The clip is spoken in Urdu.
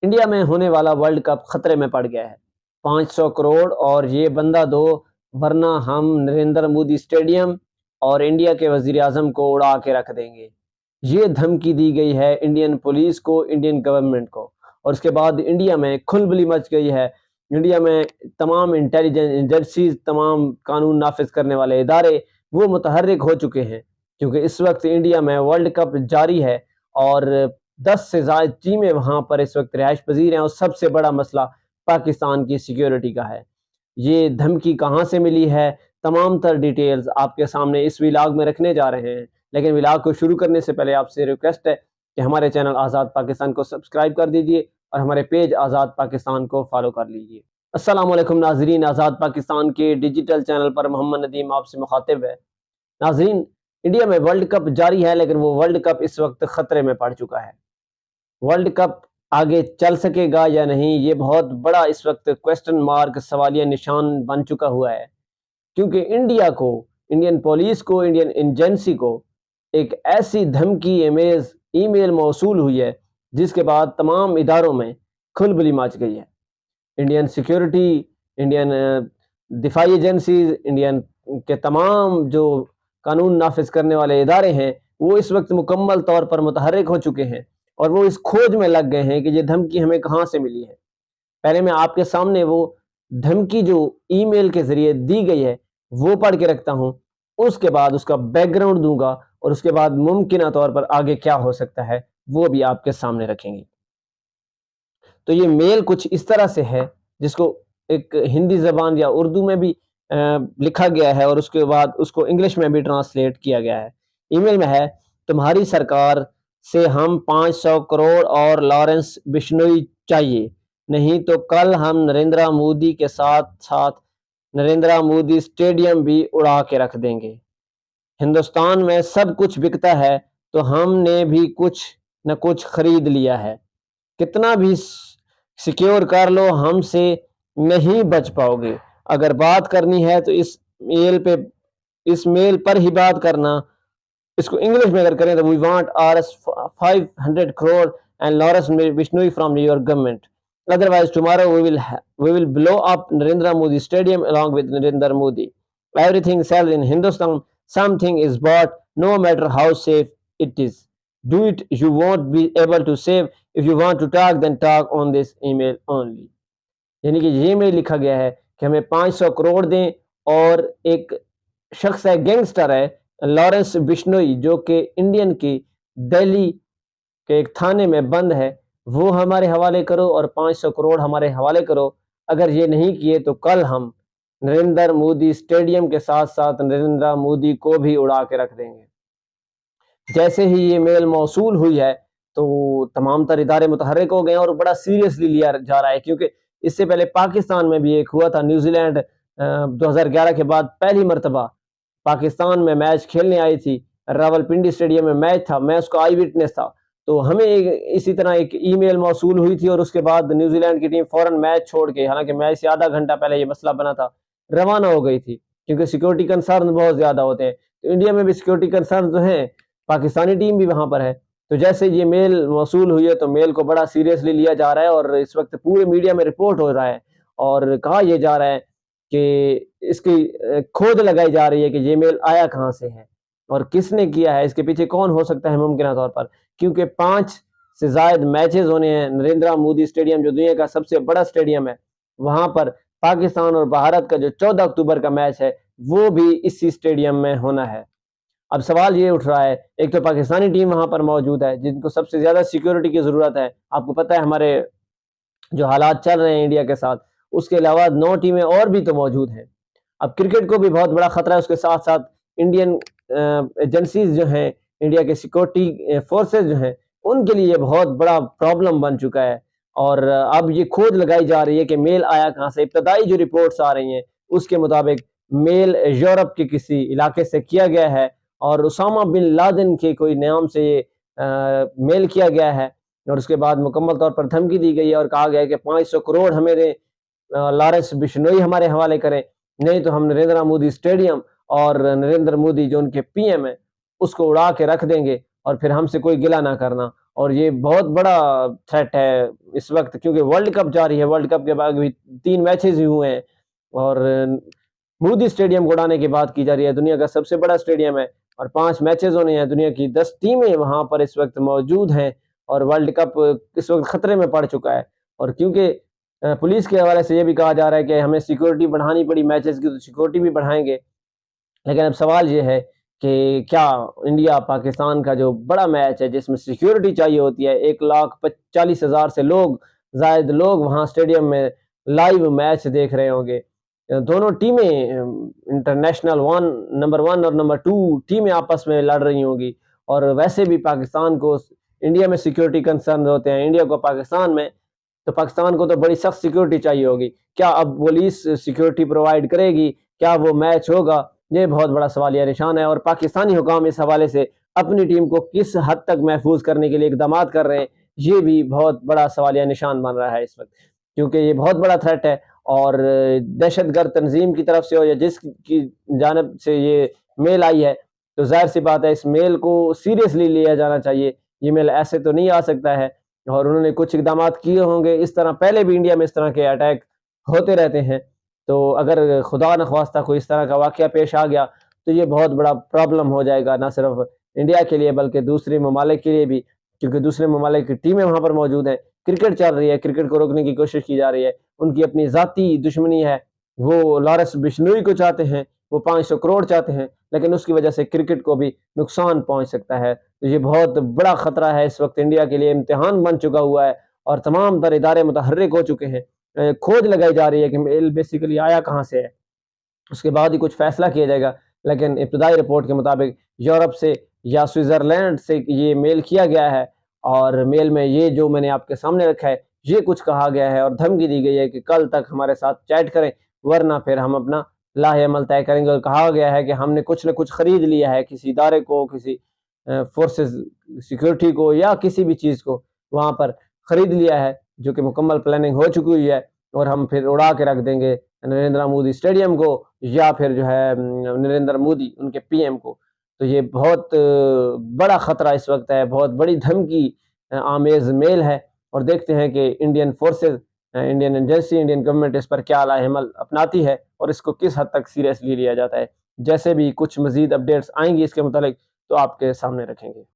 انڈیا میں ہونے والا ورلڈ کپ خطرے میں پڑ گیا ہے۔ 500 کروڑ اور یہ بندہ دو، ورنہ ہم نریندر مودی اسٹیڈیم اور انڈیا کے وزیر اعظم کو اڑا کے رکھ دیں گے۔ یہ دھمکی دی گئی ہے انڈین پولیس کو، انڈین گورنمنٹ کو، اور اس کے بعد انڈیا میں کھلبلی مچ گئی ہے۔ انڈیا میں تمام انٹیلیجنس ایجنسیز، تمام قانون نافذ کرنے والے ادارے وہ متحرک ہو چکے ہیں، کیونکہ اس وقت انڈیا میں ورلڈ کپ جاری ہے اور 10 سے زائد ٹیمیں وہاں پر اس وقت رہائش پذیر ہیں، اور سب سے بڑا مسئلہ پاکستان کی سیکیورٹی کا ہے۔ یہ دھمکی کہاں سے ملی ہے، تمام تر ڈیٹیلز آپ کے سامنے اس ولاگ میں رکھنے جا رہے ہیں، لیکن ولاگ کو شروع کرنے سے پہلے آپ سے ریکویسٹ ہے کہ ہمارے چینل آزاد پاکستان کو سبسکرائب کر دیجئے اور ہمارے پیج آزاد پاکستان کو فالو کر لیجئے۔ السلام علیکم ناظرین، آزاد پاکستان کے ڈیجیٹل چینل پر محمد ندیم آپ سے مخاطب ہے۔ ناظرین، انڈیا میں ورلڈ کپ جاری ہے، لیکن وہ ورلڈ کپ اس وقت خطرے میں پڑ چکا ہے۔ ورلڈ کپ آگے چل سکے گا یا نہیں، یہ بہت بڑا اس وقت کوسچن مارک، سوالیہ نشان بن چکا ہوا ہے، کیونکہ انڈیا کو، انڈین پولیس کو، انڈین ایجنسی کو ایک ایسی دھمکی امیز ای میل موصول ہوئی ہے جس کے بعد تمام اداروں میں کھلبلی مچ گئی ہے۔ انڈین سیکیورٹی، انڈین دفاعی ایجنسیز، انڈین کے تمام جو قانون نافذ کرنے والے ادارے ہیں وہ اس وقت مکمل طور پر متحرک ہو چکے ہیں، اور وہ اس کھوج میں لگ گئے ہیں کہ یہ دھمکی ہمیں کہاں سے ملی ہے۔ پہلے میں آپ کے سامنے وہ دھمکی جو ای میل کے ذریعے دی گئی ہے وہ پڑھ کے رکھتا ہوں، اس کے بعد اس کا بیک گراؤنڈ دوں گا، اور اس کے بعد ممکنہ طور پر آگے کیا ہو سکتا ہے وہ بھی آپ کے سامنے رکھیں گے۔ تو یہ میل کچھ اس طرح سے ہے، جس کو ایک ہندی زبان یا اردو میں بھی لکھا گیا ہے، اور اس کے بعد اس کو انگلش میں بھی ٹرانسلیٹ کیا گیا ہے۔ ای میل میں ہے: تمہاری سرکار سے ہم 500 کروڑ اور لارنس بشنوئی چاہیے، نہیں تو کل ہم نریندر مودی کے ساتھ ساتھ نریندر مودی اسٹیڈیم بھی اڑا کے رکھ دیں گے۔ ہندوستان میں سب کچھ بکتا ہے تو ہم نے بھی کچھ نہ کچھ خرید لیا ہے، کتنا بھی سیکیور کر لو ہم سے نہیں بچ پاؤ گے۔ اگر بات کرنی ہے تو اس میل پر ہی بات کرنا۔ اس کو انگلش میں اگر کریں تو we want Rs 500 crore and Lawrence Bishnoi from your government. Otherwise tomorrow we will blow up Narendra Modi Stadium along with Narendra Modi. Everything sells in Hindustan. Something is bought no matter how safe it is. Do it, you won't be able to save. If you want to talk then talk on this email only. یعنی کہ یہ میں لکھا گیا ہے کہ ہمیں 500 کروڑ دیں، اور ایک شخص ہے، گینگسٹر ہے لارنس بشنوئی، جو کہ انڈین کی دہلی کے ایک تھانے میں بند ہے، وہ ہمارے حوالے کرو اور 500 کروڑ ہمارے حوالے کرو۔ اگر یہ نہیں کیے تو کل ہم نریندر مودی اسٹیڈیم کے ساتھ ساتھ نریندر مودی کو بھی اڑا کے رکھ دیں گے۔ جیسے ہی یہ میل موصول ہوئی ہے تو تمام تر ادارے متحرک ہو گئے ہیں، اور بڑا سیریسلی لیا جا رہا ہے، کیونکہ اس سے پہلے پاکستان میں بھی ایک ہوا تھا۔ نیوزی لینڈ 2011 کے بعد پہلی مرتبہ پاکستان میں میچ کھیلنے آئی تھی، راولپنڈی اسٹیڈیم میں میچ تھا، میں اس کا آئی وٹنس تھا۔ تو ہمیں اسی طرح ایک ای میل موصول ہوئی تھی، اور اس کے بعد نیوزی لینڈ کی ٹیم فوراً میچ چھوڑ کے، حالانکہ میچ سے آدھا گھنٹہ پہلے یہ مسئلہ بنا تھا، روانہ ہو گئی تھی، کیونکہ سیکیورٹی کنسرن بہت زیادہ ہوتے ہیں۔ تو انڈیا میں بھی سیکیورٹی کنسرن جو ہیں، پاکستانی ٹیم بھی وہاں پر ہے۔ تو جیسے یہ میل موصول ہوئی ہے تو میل کو بڑا سیریسلی لیا جا رہا ہے، اور اس وقت پورے میڈیا میں رپورٹ ہو رہا ہے، اور کہا یہ جا رہا ہے کہ اس کی کھوج لگائی جا رہی ہے کہ یہ میل آیا کہاں سے ہے اور کس نے کیا ہے، اس کے پیچھے کون ہو سکتا ہے ممکنہ طور پر، کیونکہ 5 سے زائد میچز ہونے ہیں۔ نریندر مودی اسٹیڈیم جو دنیا کا سب سے بڑا اسٹیڈیم ہے، وہاں پر پاکستان اور بھارت کا جو 14 اکتوبر کا میچ ہے وہ بھی اسی اسٹیڈیم میں ہونا ہے۔ اب سوال یہ اٹھ رہا ہے، ایک تو پاکستانی ٹیم وہاں پر موجود ہے جن کو سب سے زیادہ سیکیورٹی کی ضرورت ہے، آپ کو پتہ ہے ہمارے جو حالات چل رہے ہیں انڈیا کے ساتھ، اس کے علاوہ 9 ٹیمیں اور بھی تو موجود ہیں۔ اب کرکٹ کو بھی بہت بڑا خطرہ ہے، اس کے ساتھ ساتھ انڈین ایجنسیز جو ہیں، انڈیا کے سیکیورٹی فورسز جو ہیں، ان کے لیے یہ بہت بڑا پرابلم بن چکا ہے، اور اب یہ کھوج لگائی جا رہی ہے کہ میل آیا کہاں سے۔ ابتدائی جو رپورٹس آ رہی ہیں اس کے مطابق میل یورپ کے کسی علاقے سے کیا گیا ہے، اور اسامہ بن لادن کے کوئی نام سے یہ میل کیا گیا ہے، اور اس کے بعد مکمل طور پر دھمکی دی گئی ہے اور کہا گیا ہے کہ 500 کروڑ ہمیں دیں، لارنس بشنوئی ہمارے حوالے کریں، نہیں تو ہم نریندر مودی اسٹیڈیم اور نریندر مودی جو ان کے پی ایم ہیں اس کو اڑا کے رکھ دیں گے، اور پھر ہم سے کوئی گلہ نہ کرنا۔ اور یہ بہت بڑا تھریٹ ہے اس وقت، کیونکہ ورلڈ کپ جاری ہے، ورلڈ کپ کے بعد بھی 3 میچز ہی ہوئے ہیں، اور مودی اسٹیڈیم کو اڑانے کی بات کی جا رہی ہے، دنیا کا سب سے بڑا اسٹیڈیم ہے، اور 5 میچز ہونے ہیں، دنیا کی 10 ٹیمیں وہاں پر اس وقت موجود ہیں، اور ورلڈ کپ اس وقت خطرے میں پڑ چکا ہے۔ اور کیونکہ پولیس کے حوالے سے یہ بھی کہا جا رہا ہے کہ ہمیں سیکورٹی بڑھانی پڑی میچز کی، تو سیکورٹی بھی بڑھائیں گے، لیکن اب سوال یہ ہے کہ کیا انڈیا پاکستان کا جو بڑا میچ ہے جس میں سیکیورٹی چاہیے ہوتی ہے، 1,40,000 سے زائد لوگ وہاں اسٹیڈیم میں لائیو میچ دیکھ رہے ہوں گے، دونوں ٹیمیں انٹرنیشنل نمبر 1 اور نمبر 2 ٹیمیں آپس میں لڑ رہی ہوں گی، اور ویسے بھی پاکستان کو انڈیا میں سیکیورٹی کنسرن ہوتے ہیں، انڈیا کو پاکستان میں، تو پاکستان کو تو بڑی سخت سیکیورٹی چاہیے ہوگی، کیا اب پولیس سیکیورٹی پرووائڈ کرے گی، کیا وہ میچ ہوگا، یہ بہت بڑا سوالیہ نشان ہے، اور پاکستانی حکام اس حوالے سے اپنی ٹیم کو کس حد تک محفوظ کرنے کے لیے اقدامات کر رہے ہیں، یہ بھی بہت بڑا سوالیہ نشان بن رہا ہے اس وقت، کیونکہ یہ بہت بڑا تھریٹ ہے، اور دہشت گرد تنظیم کی طرف سے ہو یا جس کی جانب سے یہ میل آئی ہے، تو ظاہر سی بات ہے اس میل کو سیریسلی لیا جانا چاہیے، یہ میل ایسے تو نہیں آ سکتا ہے، اور انہوں نے کچھ اقدامات کیے ہوں گے، اس طرح پہلے بھی انڈیا میں اس طرح کے اٹیک ہوتے رہتے ہیں، تو اگر خدا نخواستہ کوئی اس طرح کا واقعہ پیش آ گیا تو یہ بہت بڑا پرابلم ہو جائے گا، نہ صرف انڈیا کے لیے بلکہ دوسرے ممالک کے لیے بھی، کیونکہ دوسرے ممالک کی ٹیمیں وہاں پر موجود ہیں، کرکٹ چل رہی ہے، کرکٹ کو روکنے کی کوشش کی جا رہی ہے، ان کی اپنی ذاتی دشمنی ہے، وہ لارنس بشنوئی کو چاہتے ہیں، وہ 500 کروڑ چاہتے ہیں، لیکن اس کی وجہ سے کرکٹ کو بھی نقصان پہنچ سکتا ہے، تو یہ بہت بڑا خطرہ ہے اس وقت انڈیا کے لیے، امتحان بن چکا ہوا ہے، اور تمام تر ادارے متحرک ہو چکے ہیں، کھوج لگائی جا رہی ہے کہ میل بیسیکلی آیا کہاں سے ہے، اس کے بعد ہی کچھ فیصلہ کیا جائے گا، لیکن ابتدائی رپورٹ کے مطابق یورپ سے یا سوئٹزرلینڈ سے یہ میل کیا گیا ہے، اور میل میں یہ جو میں نے آپ کے سامنے رکھا ہے یہ کچھ کہا گیا ہے، اور دھمکی دی گئی ہے کہ کل تک ہمارے ساتھ چیٹ کریں، ورنہ پھر ہم اپنا لاہ عمل طے کریں گے، اور کہا گیا ہے کہ ہم نے کچھ نہ کچھ خرید لیا ہے، کسی ادارے کو، کسی فورسز سیکورٹی کو، یا کسی بھی چیز کو وہاں پر خرید لیا ہے، جو کہ مکمل پلاننگ ہو چکی ہوئی ہے، اور ہم پھر اڑا کے رکھ دیں گے نریندر مودی اسٹیڈیم کو، یا پھر جو ہے نریندر مودی ان کے پی ایم کو، تو یہ بہت بڑا خطرہ اس وقت ہے، بہت بڑی دھمکی آمیز میل ہے، اور دیکھتے ہیں کہ Indian forces, Indian agency, Indian government اس پر کیا لاہ عمل اپناتی ہے، اور اس کو کس حد تک سیریسلی لیا جاتا ہے، جیسے بھی کچھ مزید اپڈیٹس آئیں گی اس کے متعلق تو آپ کے سامنے رکھیں گے۔